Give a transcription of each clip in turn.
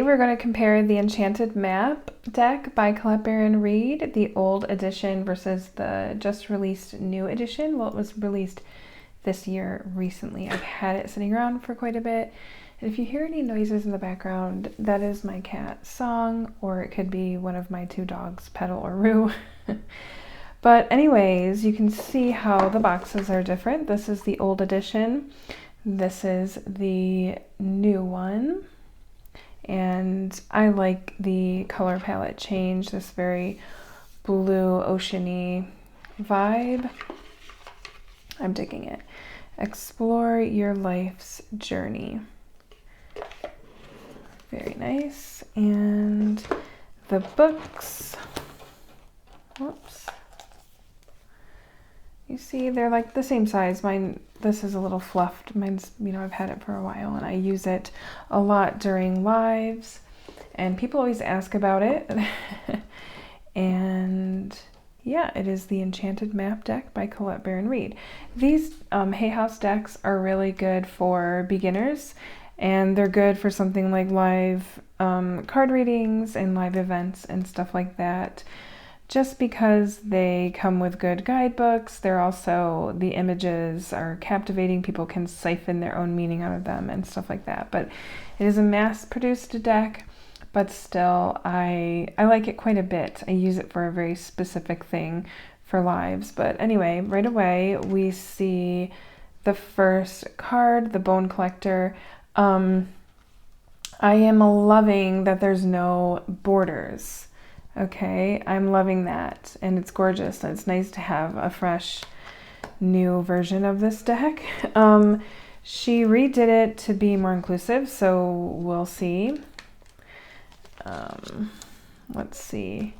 We're going to compare the Enchanted Map deck by Colette Baron Reid, the old edition versus the just released new edition. Well, it was released this year recently. I've had it sitting around for quite a bit. And if you hear any noises in the background, that is my cat's song, or it could be one of my two dogs, Petal or Rue. But anyways, you can see how the boxes are different. This is the old edition. This is the new one. And I like the color palette change, this very blue oceany vibe. I'm digging it. Explore your life's journey. Very nice. And the books, whoops. You see, they're like the same size. Mine, this is a little fluffed. Mine's, I've had it for a while and I use it a lot during lives. And people always ask about it. And yeah, it is the Enchanted Map deck by Colette Baron Reid. These Hayhouse decks are really good for beginners. And they're good for something like live card readings and live events and stuff like that. Just because they come with good guidebooks, they're also, the images are captivating. People can siphon their own meaning out of them and stuff like that. But it is a mass-produced deck, but still, I like it quite a bit. I use it for a very specific thing for lives. But anyway, right away, we see the first card, the Bone Collector. I am loving that there's no borders. Okay, I'm loving that, and it's gorgeous, and it's nice to have a fresh new version of this deck. She redid it to be more inclusive, so we'll see. Let's see.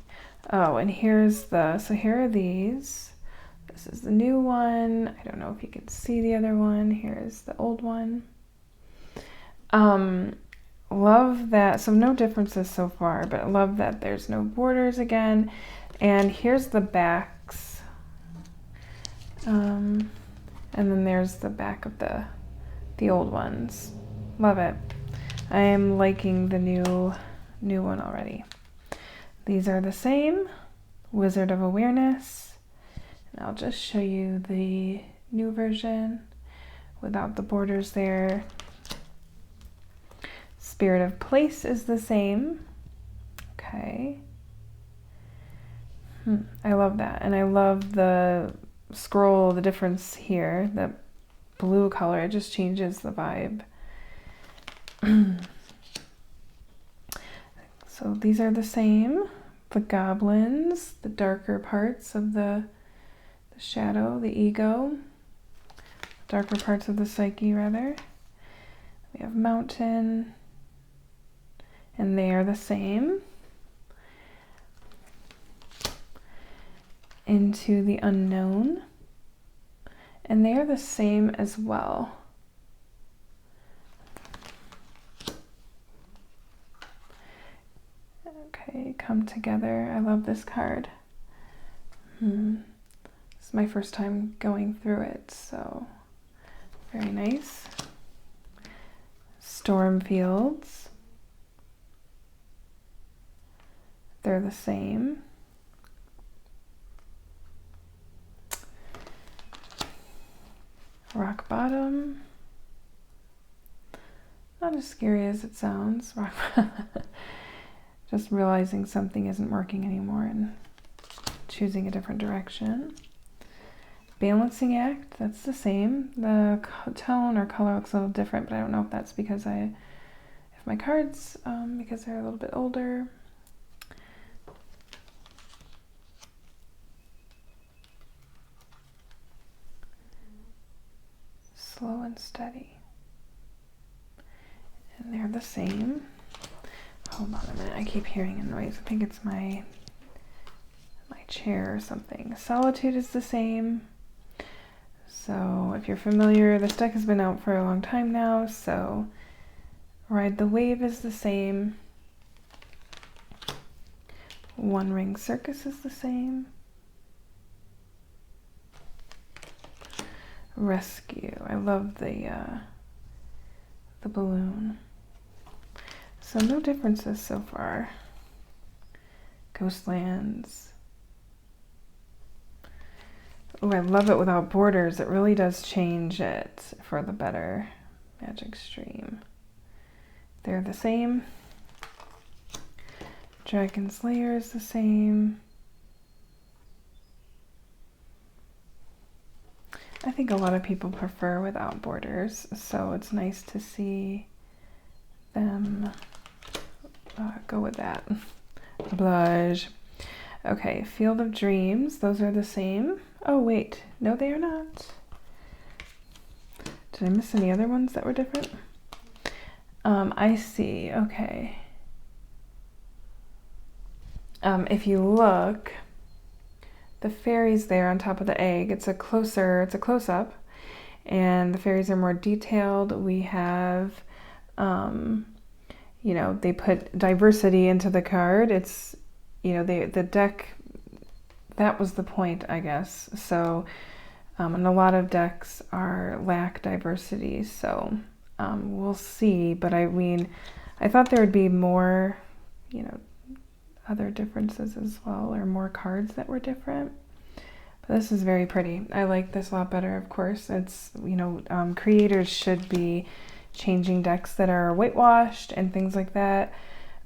Oh, and here's so here are these. This is the new one. I don't know if you can see the other one. Here's the old one. Love that. So no differences so far, but love that there's no borders again. And here's the backs. And then there's the back of the old ones. Love it. I am liking the new one already. These are the same. Wizard of Awareness. And I'll just show you the new version without the borders there. Spirit of Place is the same. Okay. I love that. And I love the scroll, the difference here, the blue color. It just changes the vibe. So these are the same. The goblins, the darker parts of the shadow, the ego, darker parts of the psyche, rather. We have mountain. And they are the same. Into the unknown. And they are the same as well. Okay, come together. I love this card. This is my first time going through it, so very nice. Storm Fields. They're the same. Rock Bottom. Not as scary as it sounds. Just realizing something isn't working anymore and choosing a different direction. Balancing Act, that's the same. The tone or color looks a little different, but I don't know if that's because if my cards, because they're a little bit older. Slow and steady. And they're the same. Hold on a minute, I keep hearing a noise. I think it's my chair or something. Solitude is the same. So if you're familiar, this deck has been out for a long time now, so Ride the Wave is the same. One Ring Circus is the same. Rescue. I love the balloon. So no differences so far. Ghostlands. Oh, I love it without borders. It really does change it for the better. Magic Stream. They're the same. Dragon's Lair is the same. I think a lot of people prefer without borders, so it's nice to see them go with that. Blush. Okay, Field of Dreams. Those are the same. Oh, wait. No, they are not. Did I miss any other ones that were different? I see. Okay. If you look, the fairies there on top of the egg, it's a close-up, and the fairies are more detailed. We have, you know, they put diversity into the card. It's, you know, the deck, that was the point, I guess. So, and a lot of decks lack diversity, so we'll see. But I mean, I thought there would be more, you know, other differences as well, or more cards that were different. But this is very pretty. I like this a lot better, of course. It's, you know, creators should be changing decks that are whitewashed and things like that.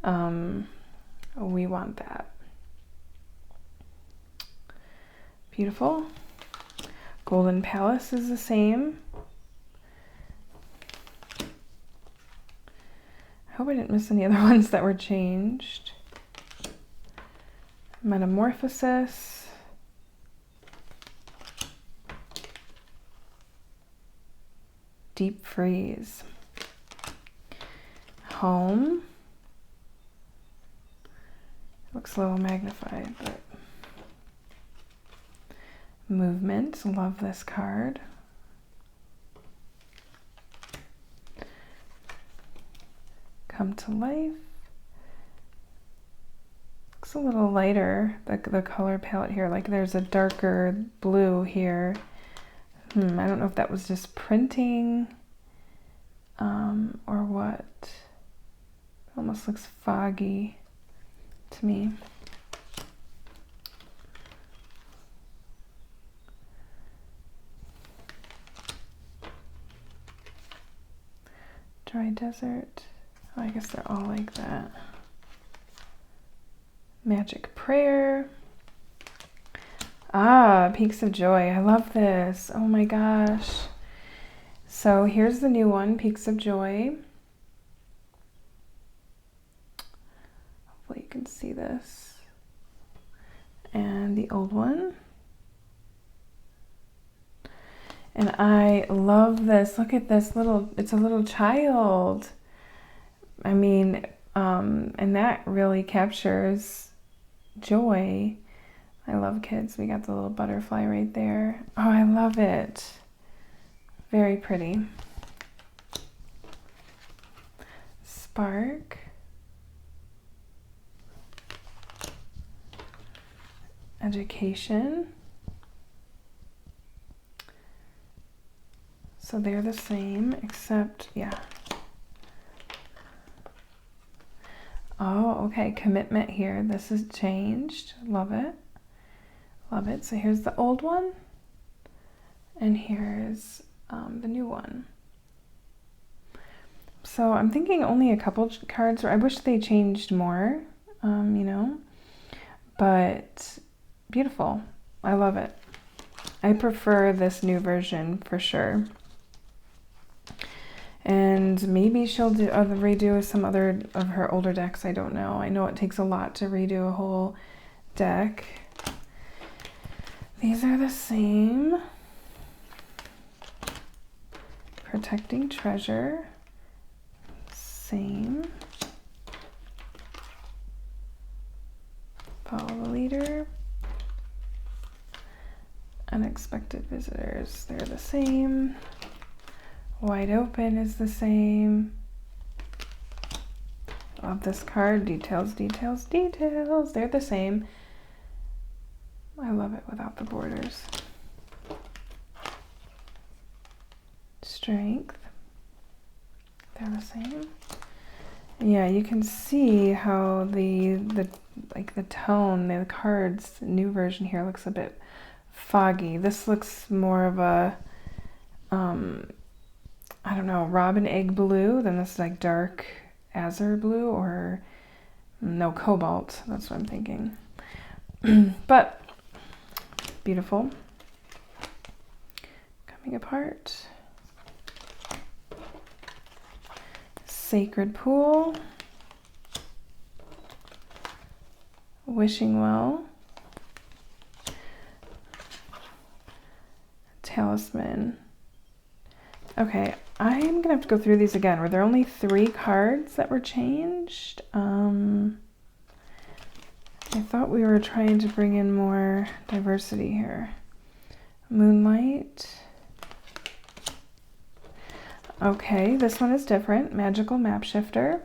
We want that. Beautiful. Golden Palace is the same. I hope I didn't miss any other ones that were changed. Metamorphosis. Deep Freeze. Home. Looks a little magnified, but Movement. Love this card. Come to Life. Looks a little lighter, the color palette here. Like there's a darker blue here. I don't know if that was just printing or what. It almost looks foggy to me. Dry Desert. Oh, I guess they're all like that. Magic Prayer. Ah, Peaks of Joy. I love this. Oh my gosh. So here's the new one, Peaks of Joy. Hopefully you can see this. And the old one. And I love this. Look at this it's a little child. I mean, and that really captures joy. I love kids. We got the little butterfly right there. Oh, I love it. Very pretty. Spark. Education. So they're the same, except, yeah. Oh, okay, Commitment here. This is changed. Love it. Love it. So here's the old one, and here's the new one. So I'm thinking only a couple cards. I wish they changed more, you know, but beautiful. I love it. I prefer this new version for sure. And maybe she'll redo some other of her older decks. I don't know. I know it takes a lot to redo a whole deck. These are the same. Protecting Treasure. Same. Follow the Leader. Unexpected Visitors. They're the same. Wide Open is the same. Love this card. Details, details, details. They're the same. I love it without the borders. Strength. They're the same. Yeah, you can see how the like the tone, the cards, the new version here looks a bit foggy. This looks more of a I don't know, robin egg blue. Then this is like dark azure blue, or no, cobalt. That's what I'm thinking. But beautiful. Coming apart. Sacred Pool. Wishing Well. Talisman. Okay, I'm gonna have to go through these again. Were there only 3 cards that were changed? I thought we were trying to bring in more diversity here. Moonlight. Okay, this one is different. Magical Map Shifter.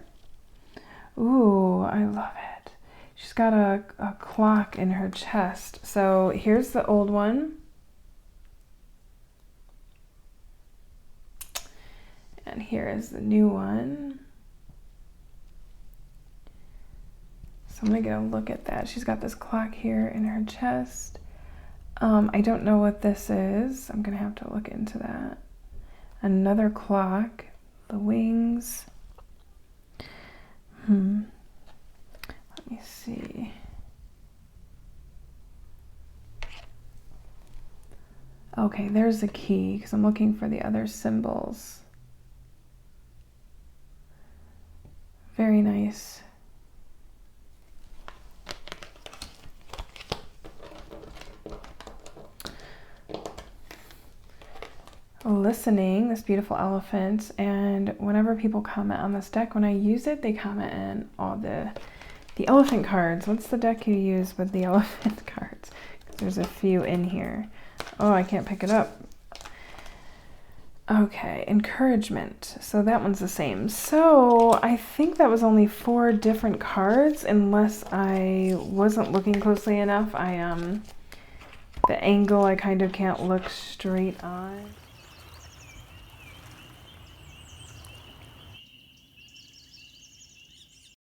Ooh, I love it. She's got a clock in her chest. So here's the old one. And here is the new one. So I'm gonna get a look at that. She's got this clock here in her chest. I don't know what this is. I'm gonna have to look into that. Another clock, the wings. Let me see. Okay, there's the key, because I'm looking for the other symbols. Very nice. Listening, this beautiful elephant, and whenever people comment on this deck, when I use it, they comment in all the elephant cards. What's the deck you use with the elephant cards? There's a few in here. Oh, I can't pick it up. Okay, encouragement. So that one's the same. So I think that was only 4 different cards, unless I wasn't looking closely enough. The angle I kind of can't look straight on.